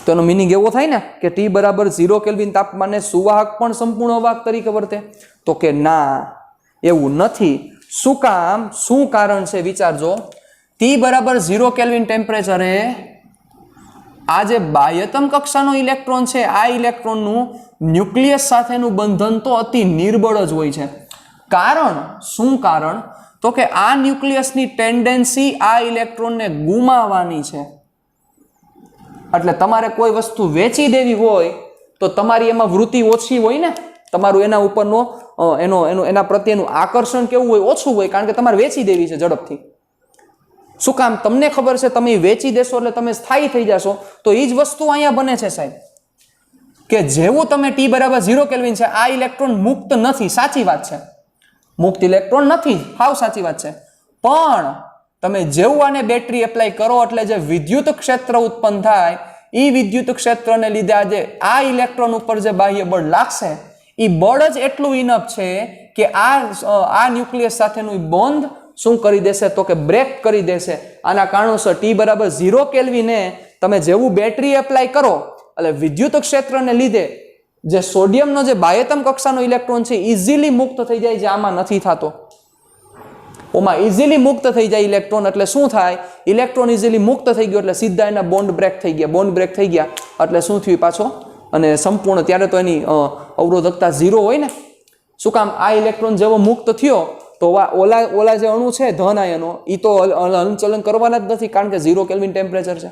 તો એનો મિનિંગ એવો થાય ને કે T બરાબર 0 કેલ્વિન તાપમાને સુવાહક પણ સંપૂર્ણ અવાહક તરીકે વર્તે? તો કે ના, એવું નથી. શું કામ? શું કારણ છે? વિચારજો. T બરાબર 0 કેલ્વિન ટેમ્પરેચરે આ જે બાહ્યતમ કક્ષાનો ઇલેક્ટ્રોન છે આ ઇલેક્ટ્રોનનું ન્યુક્લિયસ સાથેનું બંધન તો અતિ નિર્બળ જ હોય છે. કારણ શું? કારણ તો કે આ ન્યુક્લિયસની ટેન્ડન્સી આ ઇલેક્ટ્રોનને ગુમાવવાની છે. એટલે તમારે કોઈ વસ્તુ વેચી દેવી હોય તો તમારી એમાં વૃત્તિ ઓછી હોય ને, તમારું એના ઉપરનો એના પ્રત્યેનું આકર્ષણ કેવું હોય? ઓછું હોય. કારણ કે તમારે વેચી દેવી છે ઝડપથી. શું કામ? તમને ખબર છે તમે વેચી દેશો એટલે તમે સ્થાયી થઈ જશો. તો એ જ વસ્તુ અહીંયા બને છે સાહેબ કે જેવું તમે T બરાબર 0 કેલ્વિન છે આ ઇલેક્ટ્રોન મુક્ત નથી. સાચી વાત છે, મુક્ત ઇલેક્ટ્રોન નથી, હાવ સાચી વાત છે. પણ તમે જેવું આને બેટરી એપ્લાય કરો એટલે જે વિદ્યુત ક્ષેત્ર ઉત્પન્ન થાય એ વિદ્યુત ક્ષેત્રને લીધે આજે આ ઇલેક્ટ્રોન ઉપર જે બાહ્ય બળ લાગશે એ બળ જ એટલું ઇનફ છે કે આ ન્યુક્લિયસ સાથેનું બોન્ડ શું કરી દેશે? તો કે બ્રેક કરી દેશે. આના કારણોસર T બરાબર 0 કેલ્વિને તમે જેવું બેટરી એપ્લાય કરો એટલે વિદ્યુત ક્ષેત્રને લીધે જે સોડિયમનો જે બાહ્યતમ કક્ષાનો ઇલેક્ટ્રોન છે ઇઝીલી મુક્ત થઈ જાય, જે આમાં નથી થતો. ઓમાં ઇઝીલી મુક્ત થઈ જાય ઇલેક્ટ્રોન. એટલે શું થાય? ઇલેક્ટ્રોન ઇઝીલી મુક્ત થઈ ગયો એટલે સીધા એના બોન્ડ બ્રેક થઈ ગયા. બોન્ડ બ્રેક થઈ ગયા એટલે શું થયું પાછો? અને સંપૂર્ણ ત્યારે તો એની અવરોધકતા 0 હોય ને. શું કામ? આ ઇલેક્ટ્રોન જેવો મુક્ત થયો તો ઓલા જે અણુ છે ધન આયનો એ તો હલનચલન કરવાના જ નથી કારણ કે 0 કેલ્વિન ટેમ્પરેચર છે.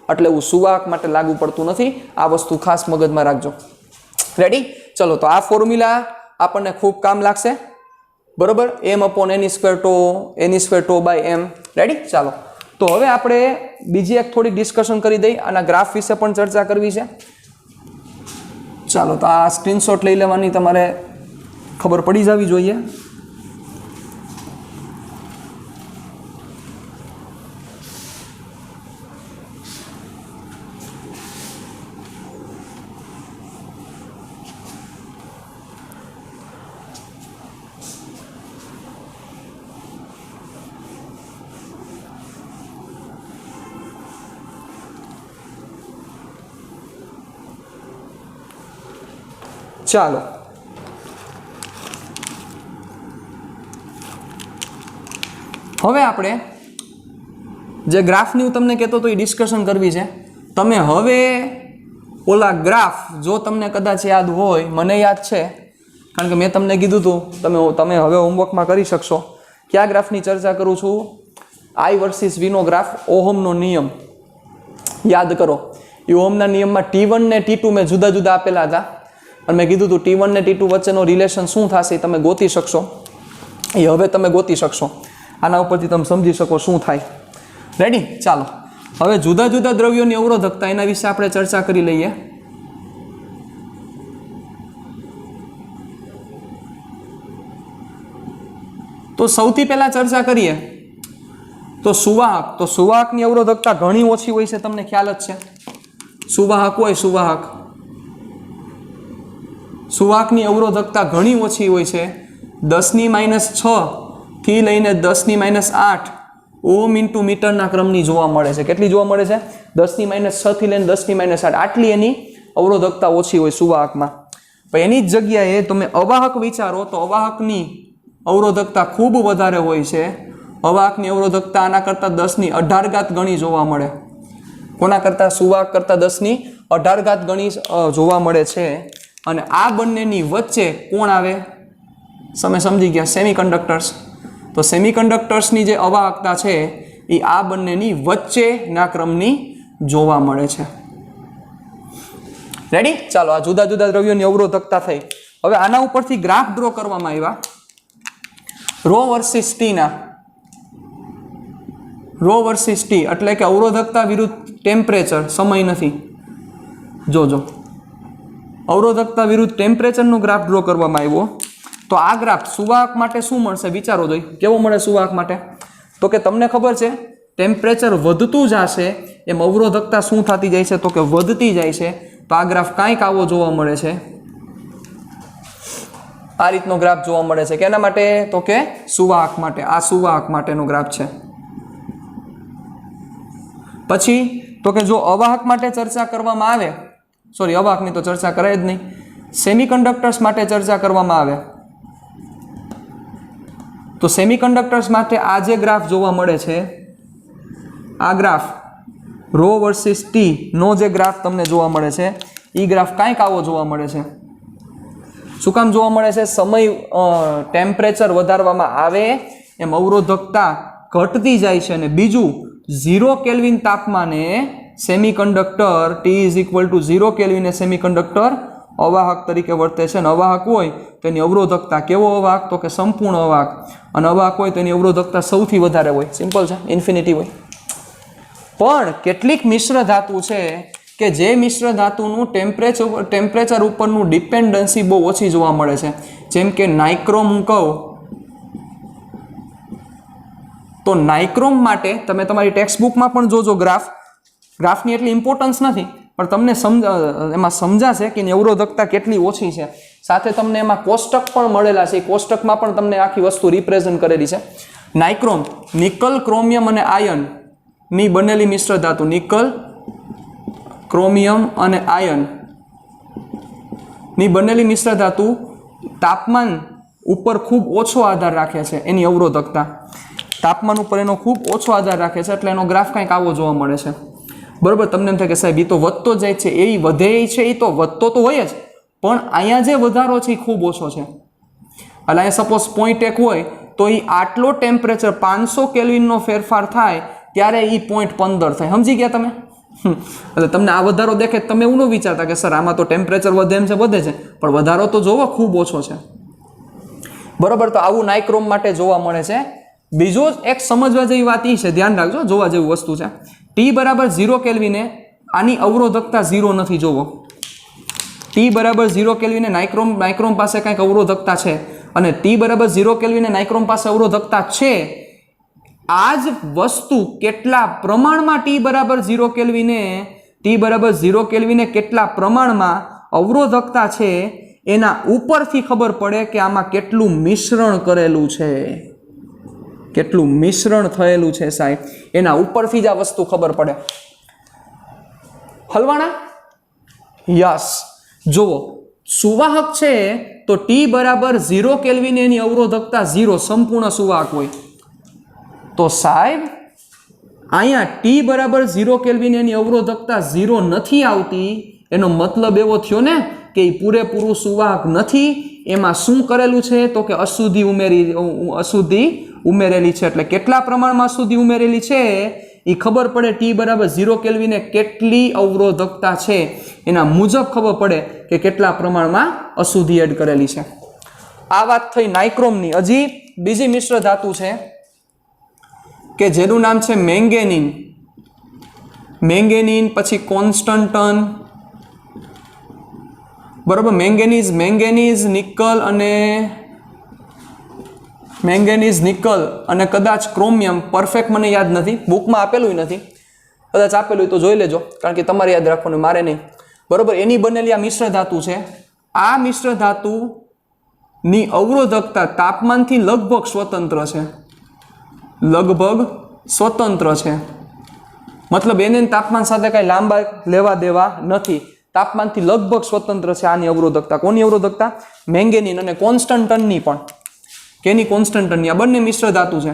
એટલે એવું સુવાહક માટે લાગુ પડતું નથી. આ વસ્તુ ખાસ મગજમાં રાખજો. રેડી? ચલો, તો આ ફોર્મ્યુલા આપણને ખૂબ કામ લાગશે. બરોબર? m/n²τ n²τ/m. રેડી? ચાલો, તો હવે આપણે બીજી એક થોડી ડિસ્કશન કરી દઈએ. આના ગ્રાફ વિશે પણ ચર્ચા કરવી છે. ચાલો, તો આ સ્ક્રીનશોટ લઈ લેવાની તમારે ખબર પડી જવી જોઈએ. ચાલો, હવે આપણે જે ગ્રાફની હું તમને કહેતો તો એ ડિસ્કશન કરવી છે. તમે હવે ઓલા ગ્રાફ જો તમને કદાચ યાદ હોય, મને યાદ છે કારણ કે મેં તમને કીધું હતું, તમે હવે હોમવર્કમાં કરી શકશો. કયા ગ્રાફની ચર્ચા કરું છું? I વર્સિસ V નો ગ્રાફ, ઓહમનો નિયમ. યાદ કરો, એ ઓહમના નિયમમાં T1 ને T2 મેં જુદા જુદા આપેલા હતા અને મેં કીધું હતું T1 ને T2 વચ્ચેનો રિલેશન શું થશે એ તમે ગોતી શકશો. એ હવે તમે ગોતી શકશો. આના ઉપરથી તમે સમજી શકો શું થાય. રેડી? ચાલો, હવે જુદા જુદા દ્રવ્યોની અવરોધકતા એના વિશે આપણે ચર્ચા કરી લઈએ. તો સૌથી પહેલા ચર્ચા કરીએ તો સુવાહક. તો સુવાહકની અવરોધકતા ઘણી ઓછી હોય છે, તમને ખ્યાલ જ છે. સુવાહક હોય, સુવાહકની અવરોધકતા ઘણી ઓછી હોય છે. 10⁻6 થી લઈને 10⁻8 ઓમ ઇન્ટુ મીટરના ક્રમની જોવા મળે છે. કેટલી જોવા મળે છે? 10⁻6 થી લઈને 10⁻8. આટલી એની અવરોધકતા ઓછી હોય સુવાહકમાં. પણ એની જ જગ્યાએ તમે અવાહક વિચારો તો અવાહકની અવરોધકતા ખૂબ વધારે હોય છે. અવાહકની અવરોધકતા આના કરતાં 10⁸ ગણી જોવા મળે. કોના કરતાં? સુવાહક કરતાં 10⁸ ગણી જોવા મળે છે. અને આ બંનેની વચ્ચે કોણ આવે? તમે સમજી ગયા, સેમિકન્ડક્ટર્સ. તો સેમિકન્ડક્ટર્સની જે અવાહકતા છે એ આ બંનેની વચ્ચેના ક્રમની જોવા મળે છે. રેડી? ચાલો, આ જુદા જુદા દ્રવ્યોની અવરોધકતા થઈ. હવે આના ઉપરથી ગ્રાફ ડ્રો કરવામાં આવ્યા રો વર્સિસ ટીના. રો વર્સિસ ટી એટલે કે અવરોધકતા વિરુદ્ધ ટેમ્પરેચર, સમય નથી. જોજો, અવરોધકતા વિરુદ્ધ ટેમ્પરેચરનો ગ્રાફ ડ્રો કરવામાં આવ્યો. તો આ ગ્રાફ સુવાહક માટે શું મળશે? વિચારો જોઈ, કેવો મળે સુવાહક માટે? તો કે તમને ખબર છે ટેમ્પરેચર વધતું જશે એમ અવરોધકતા શું થતી જાય છે? તો કે વધતી જાય છે. તો આ ગ્રાફ કાંઈક આવો જોવા મળે છે. આ રીતનો ગ્રાફ જોવા મળે છે. કેના માટે? તો કે સુવાહક માટે. આ સુવાહક માટેનો ગ્રાફ છે. પછી તો કે જો અવાહક માટે ચર્ચા કરવામાં આવે, સોરી, અવાહકની તો ચર્ચા કરાય જ નહીં, સેમિકન્ડક્ટર્સ માટે ચર્ચા કરવામાં આવે તો સેમિકન્ડક્ટર્સ માટે આ જે ગ્રાફ જોવા મળે છે, આ ગ્રાફ રો વર્સિસ ટી નો જે ગ્રાફ તમને જોવા મળે છે એ ગ્રાફ કાંઈક આવો જોવા મળે છે. શું કામ જોવા મળે છે? સમય ટેમ્પરેચર વધારવામાં આવે એમ અવરોધકતા ઘટતી જાય છે. અને બીજું, 0 કેલ્વિન તાપમાને સેમિકન્ડક્ટર T=0 કેલ્વિને સેમિકન્ડક્ટર અવાહક તરીકે વર્તે છે. અને અવાહક હોય તો એની અવરોધકતા કેવો અવાહક? તો કે સંપૂર્ણ અવાહક. અને અવાહક હોય તો એની અવરોધકતા સૌથી વધારે હોય. સિમ્પલ છે, ઇન્ફિનિટી હોય. પણ કેટલીક મિશ્ર ધાતુ છે કે જે મિશ્ર ધાતુનું ટેમ્પરેચર ઉપરનું ડિપેન્ડન્સી બહુ ઓછી જોવા મળે છે. જેમ કે નાઇક્રોમ હું કહું તો નાઇક્રોમ માટે તમે તમારી ટેક્સ્ટ બુકમાં પણ જોજો ગ્રાફની એટલી ઇમ્પોર્ટન્સ નથી, પણ તમને એમાં સમજાશે કે એની અવરોધકતા કેટલી ઓછી છે. સાથે તમને એમાં કોષ્ટક પણ મળેલા છે. કોષ્ટકમાં પણ તમને આખી વસ્તુ રિપ્રેઝન્ટ કરેલી છે. નાઇક્રોમ નિકલ, ક્રોમિયમ અને આયન ની બનેલી મિશ્ર ધાતુ. નિકલ, ક્રોમિયમ અને આયન ની બનેલી મિશ્ર ધાતુ તાપમાન ઉપર ખૂબ ઓછો આધાર રાખે છે. એની અવરોધકતા તાપમાન ઉપર એનો ખૂબ ઓછો આધાર રાખે છે. એટલે એનો ગ્રાફ કંઈક આવો જોવા મળે છે. બરોબર? તમને એમ થાય કે સાહેબ એ તો વધતો જાય છે, એ વધે છે, એ તો વધતો તો હોય જ, પણ અહીંયા જે વધારો છે એ ખૂબ ઓછો છે. એટલે અહીંયા સપોઝ 0.1 હોય તો એ આટલો ટેમ્પરેચર 500 કેલ્વિનનો ફેરફાર થાય ત્યારે એ 0.15 થાય. સમજી ગયા તમે? એટલે તમને આ વધારો દેખે તમે એવું ન વિચારતા કે સર આમાં તો ટેમ્પરેચર વધે એમ છે, વધે છે, પણ વધારો તો જોવો ખૂબ ઓછો છે. બરોબર? તો આવું નાઇક્રોમ માટે જોવા મળે છે. બીજો એક સમજવા જેવી વાત એ છે, ધ્યાન રાખજો, જોવા જેવી વસ્તુ છે. T=0 કેલ્વિને આની અવરોધકતા 0 નથી. જોવો, T=0 કેલ્વિને નાઇક્રોમ પાસે કંઈક અવરોધકતા છે, અને T=0 કેલ્વિને નાઇક્રોમ પાસે અવરોધકતા છે. આ જ વસ્તુ કેટલા પ્રમાણમાં T=0 કેલ્વિને કેટલા પ્રમાણમાં અવરોધકતા છે એના ઉપરથી ખબર પડે કે આમાં કેટલું મિશ્રણ કરેલું છે, કેટલું મિશ્રણ થયેલું છે સાહેબ, એના ઉપરથી જ આ વસ્તુ ખબર પડે. હલવાણા? યસ. જુઓ, સુવાહક છે તો T=0 કેલ્વિને એની અવરોધકતા 0, સંપૂર્ણ સુવાહક હોય. તો સાહેબ અહીંયા T=0 કેલ્વિને એની અવરોધકતા 0 નથી આવતી, એનો મતલબ એવો થયો ને કે એ પૂરેપૂરું સુવાહક નથી. એમાં શું કરેલું છે? તો કે અશુદ્ધિ ઉમેરેલી છે. એટલે કેટલા પ્રમાણમાં અશુદ્ધિ ઉમેરેલી છે એ ખબર પડે. T=0 કેલ્વિને કેટલી અવરોધકતા છે એના મુજબ ખબર પડે કે કેટલા પ્રમાણમાં અશુદ્ધિ એડ કરેલી છે. આ વાત થઈ નાઇક્રોમની. હજી બીજી મિશ્ર ધાતુ છે કે જેનું નામ છે મેંગેનીન, પછી કોન્સ્ટન્ટન. બરોબર? મેંગેનીઝ, નિકલ અને કદાચ ક્રોમિયમ. પરફેક્ટ મને યાદ નથી, બુકમાં આપેલું નથી, કદાચ આપેલું તો જોઈ લેજો, કારણ કે તમારે યાદ રાખવાનું, મારે નહીં. બરોબર? એની બનેલી આ મિશ્ર ધાતુ છે. આ મિશ્ર ધાતુ ની અવરોધકતા તાપમાનથી લગભગ સ્વતંત્ર છે, લગભગ સ્વતંત્ર છે, મતલબ એને તાપમાન સાથે કઈ લાંબા લેવા દેવા નથી, તાપમાનથી લગભગ સ્વતંત્ર છે આની અવરોધકતા. કોની અવરોધકતા? મેંગેનીન અને કોન્સ્ટન્ટનની પણ. કેની? કોન્સ્ટન્ટનની. આ બંને મિશ્ર ધાતુ છે.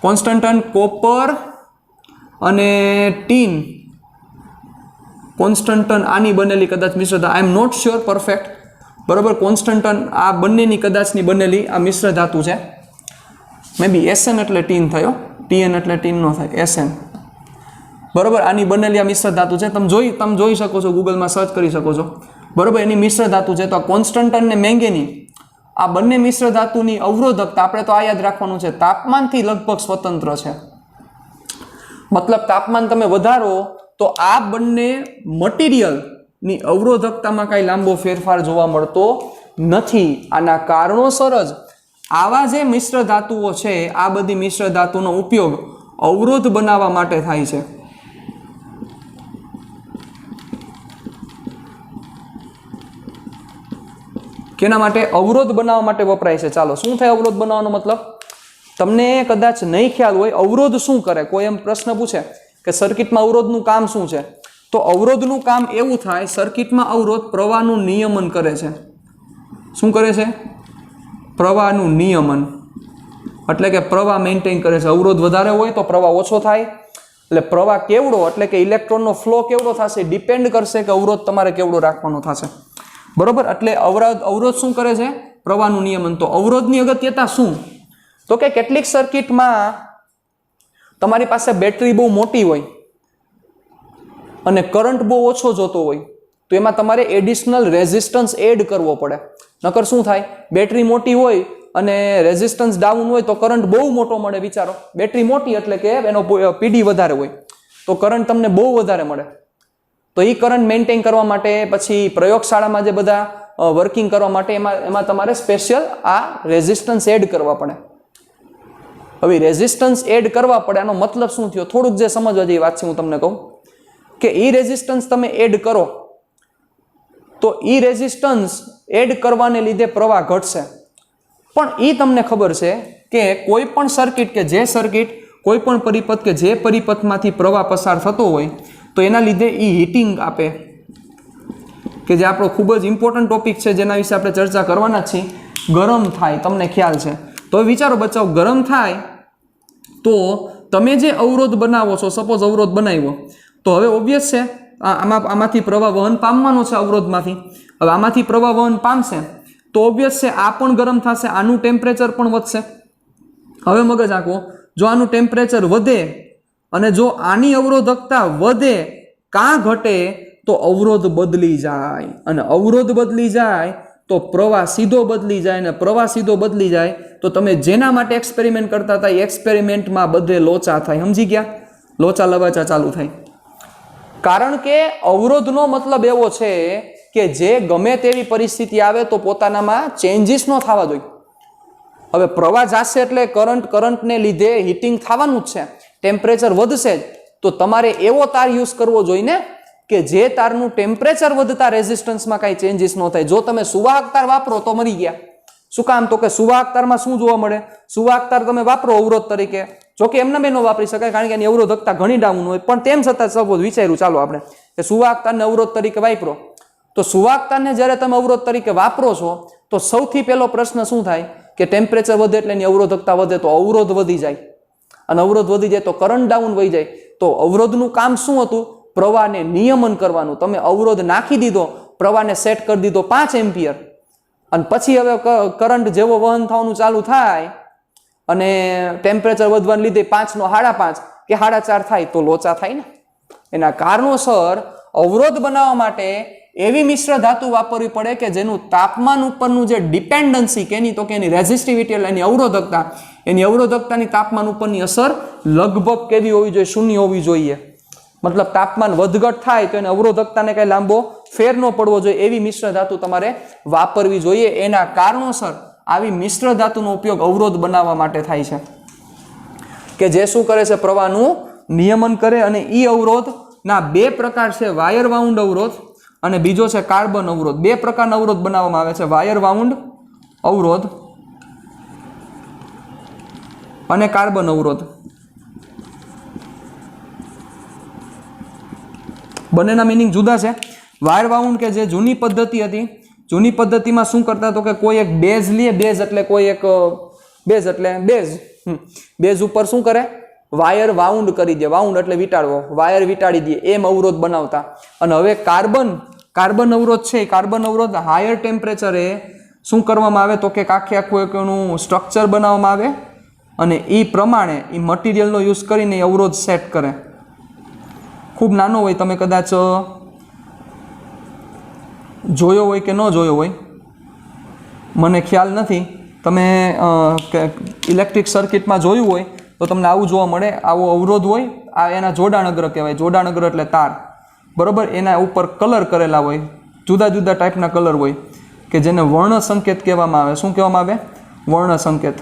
કોન્સ્ટન્ટન કોપર અને ટીન, કોન્સ્ટન્ટન આની બનેલી કદાચ મિશ્ર ધાતુ, આઈ એમ નોટ શ્યોર પરફેક્ટ, બરાબર. કોન્સ્ટન્ટન આ બંનેની કદાચની બનેલી આ મિશ્ર ધાતુ છે. મે બી એસએન એટલે ટીન થયો, ટીએન એટલે ટીન નો થાય, એસએન, બરાબર. આની બનેલી આ મિશ્ર ધાતુ છે. તમે જોઈ શકો છો, ગૂગલમાં સર્ચ કરી શકો છો, બરાબર. એની મિશ્ર ધાતુ છે. તો આ કોન્સ્ટન્ટન ને મેંગેનીન આ બંને મિશ્ર ધાતુની અવરોધકતા આપણે તો આ યાદ રાખવાનું છે, તાપમાનથી લગભગ સ્વતંત્ર છે. મતલબ તાપમાન તમે વધારો તો આ બંને મટીરિયલની અવરોધકતામાં કાંઈ લાંબો ફેરફાર જોવા મળતો નથી. આના કારણોસર જ આવા જે મિશ્ર ધાતુઓ છે, આ બધી મિશ્ર ધાતુનો ઉપયોગ અવરોધ બનાવવા માટે થાય છે. કેના માટે? અવરોધ બનાવવા માટે વપરાય છે. ચાલો, શું થાય અવરોધ બનાવવાનો મતલબ? તમને કદાચ નહીં ખ્યાલ હોય અવરોધ શું કરે. કોઈ એમ પ્રશ્ન પૂછે કે સર્કિટમાં અવરોધનું કામ શું છે, તો અવરોધનું કામ એવું થાય, સર્કિટમાં અવરોધ પ્રવાહનું નિયમન કરે છે. શું કરે છે? પ્રવાહનું નિયમન, એટલે કે પ્રવાહ મેન્ટેન કરે છે. અવરોધ વધારે હોય તો પ્રવાહ ઓછો થાય, એટલે પ્રવાહ કેવડો, એટલે કે ઇલેક્ટ્રોનનો ફ્લો કેવડો થશે, ડિપેન્ડ કરશે કે અવરોધ તમારે કેવડો રાખવાનો થશે, બરોબર. એટલે અવરોધ શું કરે છે? પ્રવાહનું નિયમન. તો અવરોધની અગત્યતા શું? તો કે કેટલીક સર્કિટમાં તમારી પાસે બેટરી બહુ મોટી હોય અને કરંટ બહુ ઓછો જોતો હોય, તો એમાં તમારે એડિશનલ રેઝિસ્ટન્સ એડ કરવો પડે. નકર શું થાય? બેટરી મોટી હોય અને રેઝિસ્ટન્સ ડાઉન હોય તો કરંટ બહુ મોટો મળે. વિચારો, બેટરી મોટી એટલે કે એનો પીડી વધારે હોય તો કરંટ તમને બહુ વધારે મળે. તો એ કરંટ મેન્ટેન કરવા માટે પછી પ્રયોગશાળામાં જે બધા વર્કિંગ કરવા માટે એમાં તમારે સ્પેશિયલ આ રેઝિસ્ટન્સ એડ કરવા પડે. હવે રેઝિસ્ટન્સ એડ કરવા પડે, આનો મતલબ શું થયો? થોડુંક જે સમજવા જેવી વાત છે હું તમને કહું કે એ રેઝિસ્ટન્સ તમે એડ કરો તો એ રેઝિસ્ટન્સ એડ કરવાને લીધે પ્રવાહ ઘટશે. પણ એ તમને ખબર છે કે કોઈ પણ સર્કિટ કે જે સર્કિટ કોઈ પણ પરિપથ કે જે પરિપથમાંથી પ્રવાહ પસાર થતો હોય તો એના લીધે એ હીટિંગ આપે, કે જે આપણો ખૂબ જ ઇમ્પોર્ટન્ટ ટોપિક છે, જેના વિશે આપણે ચર્ચા કરવાના છીએ. ગરમ થાય, તમને ખ્યાલ છે. તો વિચારો બચાવ, ગરમ થાય તો તમે જે અવરોધ બનાવો છો, સપોઝ અવરોધ બનાવ્યો, તો હવે ઓબ્વિયસ છે આમાંથી પ્રવાહ વહન પામવાનો છે અવરોધમાંથી. હવે આમાંથી પ્રવાહ વહન પામશે તો ઓબ્વિયસ છે આ પણ ગરમ થશે, આનું ટેમ્પરેચર પણ વધશે. હવે મગજ આંકો, જો આનું ટેમ્પરેચર વધે અને જો આની અવરોધકતા વધે કાં ઘટે તો અવરોધ બદલી જાય, અને અવરોધ બદલી જાય તો પ્રવાહ સીધો બદલી જાય, અને પ્રવાહ સીધો બદલી જાય તો તમે જેના માટે એક્સપેરિમેન્ટ કરતા હતા એ એક્સપેરિમેન્ટમાં બધે લોચા થાય. સમજી ગયા? લોચા લવાચા ચાલુ થાય. કારણ કે અવરોધનો મતલબ એવો છે કે જે ગમે તેવી પરિસ્થિતિ આવે તો પોતાનામાં ચેન્જીસ ન થવા જોઈએ. હવે પ્રવાહ જાશે એટલે કરંટને લીધે હીટિંગ થવાનું જ છે, ટેમ્પરેચર વધશે જ. તો તમારે એવો તાર યુઝ કરવો જોઈએ ને કે જે તારનું ટેમ્પરેચર વધતા રેઝિસ્ટન્સમાં કાંઈ ચેન્જીસ ન થાય. જો તમે સુવાહક તાર વાપરો તો મરી ગયા. શું કામ? તો કે સુવાહક તારમાં શું જોવા મળે? સુવાહક તાર તમે વાપરો અવરોધ તરીકે, જોકે એમને બે ન વાપરી શકાય કારણ કે એની અવરોધકતા ઘણી ડાઉન હોય, પણ તેમ છતાં સપોઝ વિચાર્યું ચાલો આપણે કે સુવાહક તારને અવરોધ તરીકે વાપરો, તો સુવાહક તારને જ્યારે તમે અવરોધ તરીકે વાપરો છો તો સૌથી પહેલો પ્રશ્ન શું થાય કે ટેમ્પરેચર વધે એટલે એની અવરોધકતા વધે, તો અવરોધ વધી જાય, અને અવરોધ વધી જાય તો કરંટ ડાઉન વહી જાય. તો અવરોધનું કામ શું હતું? પ્રવાહને નિયમન કરવાનું. તમે અવરોધ નાખી દીધો, પ્રવાહને સેટ કરી દીધો 5 એમ્પિયર, અને પછી હવે કરંટ જેવો વહન થવાનું ચાલુ થાય અને ટેમ્પરેચર વધવાને લીધે 5 નો 5.5 કે 4.5 થાય તો લોચા થાય ને. એના કારણોસર અવરોધ બનાવવા માટે એવી મિશ્ર ધાતુ વાપરવી પડે કે જેનું તાપમાન ઉપરનું જે ડિપેન્ડન્સી કેની, તો કે એની રેઝિસ્ટિવિટી એટલે એની અવરોધકતા, એની અવરોધકતાની તાપમાન ઉપરની અસર લગભગ કેવી હોવી જોઈએ? શૂન્ય હોવી જોઈએ. મતલબ તાપમાન વધઘટ થાય તો એને અવરોધકતાને કઈ લાંબો ફેર ન પડવો જોઈએ, એવી મિશ્ર ધાતુ તમારે વાપરવી જોઈએ. એના કારણોસર આવી મિશ્ર ધાતુનો ઉપયોગ અવરોધ બનાવવા માટે થાય છે કે જે શું કરે છે? પ્રવાહનું નિયમન કરે. અને ઈ અવરોધના 2 પ્રકાર છે, વાયર વાઉન્ડ અવરોધ અને બીજો છે કાર્બન અવરોધ. 2 પ્રકારના અવરોધ બનાવવામાં આવે છે, વાયર વાઉન્ડ અવરોધ અને કાર્બન અવરોધ બંનેના મિનિંગ જુદા છે. વાયર વાઉન્ડ કે જે જૂની પદ્ધતિ હતી, જૂની પદ્ધતિમાં શું કરતા તો કે કોઈ એક બેઝ લે, બેઝ એટલે કોઈ એક બેઝ એટલે બેઝ ઉપર શું કરે, વાયર વાઉન્ડ કરી દે, વાઉન્ડ એટલે વીંટાળવો, વાયર વીંટાળી દે, એમ અવરોધ બનાવતા. અને હવે કાર્બન અવરોધ છે, કાર્બન અવરોધ હાયર ટેમ્પરેચરે શું કરવામાં આવે તો કે આખું એકનું સ્ટ્રક્ચર બનાવવામાં આવે અને એ પ્રમાણે એ મટીરિયલનો યુઝ કરીને એ અવરોધ સેટ કરે. ખૂબ નાનો હોય, તમે કદાચ જોયો હોય કે ન જોયો હોય, મને ખ્યાલ નથી. તમે ઇલેક્ટ્રિક સર્કિટમાં જોયું હોય તો તમને આવું જોવા મળે. આવો અવરોધ હોય, આ એના જોડાણ અગ્ર કહેવાય. જોડાણ અગ્ર એટલે તાર, બરાબર. એના ઉપર કલર કરેલા હોય, જુદા જુદા ટાઈપના કલર હોય કે જેને વર્ણ સંકેત કહેવામાં આવે. શું કહેવામાં આવે? વર્ણ સંકેત,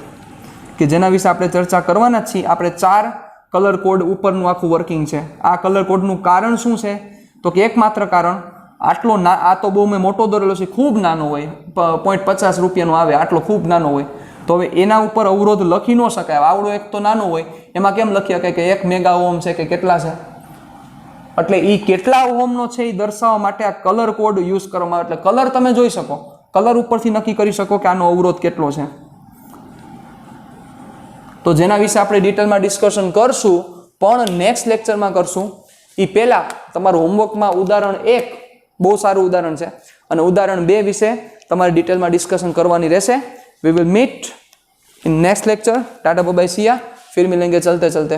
કે જેના વિશે આપણે ચર્ચા કરવાના જ છીએ. આપણે 4 કલર કોડ ઉપરનું આખું વર્કિંગ છે. આ કલર કોડનું કારણ શું છે તો કે એકમાત્ર કારણ આટલો આ તો બહુ મેં મોટો દોરેલો છે, ખૂબ નાનો હોય, 0.50 રૂપિયાનો આવે, આટલો ખૂબ નાનો હોય. તો હવે એના ઉપર અવરોધ લખી ન શકાય. આવડો એક તો નાનો હોય, એમાં કેમ લખી શકાય કે 1 મેગા ઓહમ છે કે કેટલા છે? એટલે એ કેટલા ઓહમનો છે એ દર્શાવવા માટે આ કલર કોડ યુઝ કરવામાં આવે. એટલે કલર તમે જોઈ શકો, કલર ઉપરથી નક્કી કરી શકો કે આનો અવરોધ કેટલો છે. તો જેના વિશે આપણે ડિટેલમાં ડિસ્કશન કરશું, પણ નેક્સ્ટ લેક્ચરમાં કરશું. એ પહેલાં તમારું હોમવર્કમાં ઉદાહરણ 1 બહુ સારું ઉદાહરણ છે અને ઉદાહરણ 2 વિશે તમારે ડિટેલમાં ડિસ્કશન કરવાની રહેશે. We will meet in next lecture. टाटा बाय बाय, सिया, फिर मिलेंगे चलते चलते.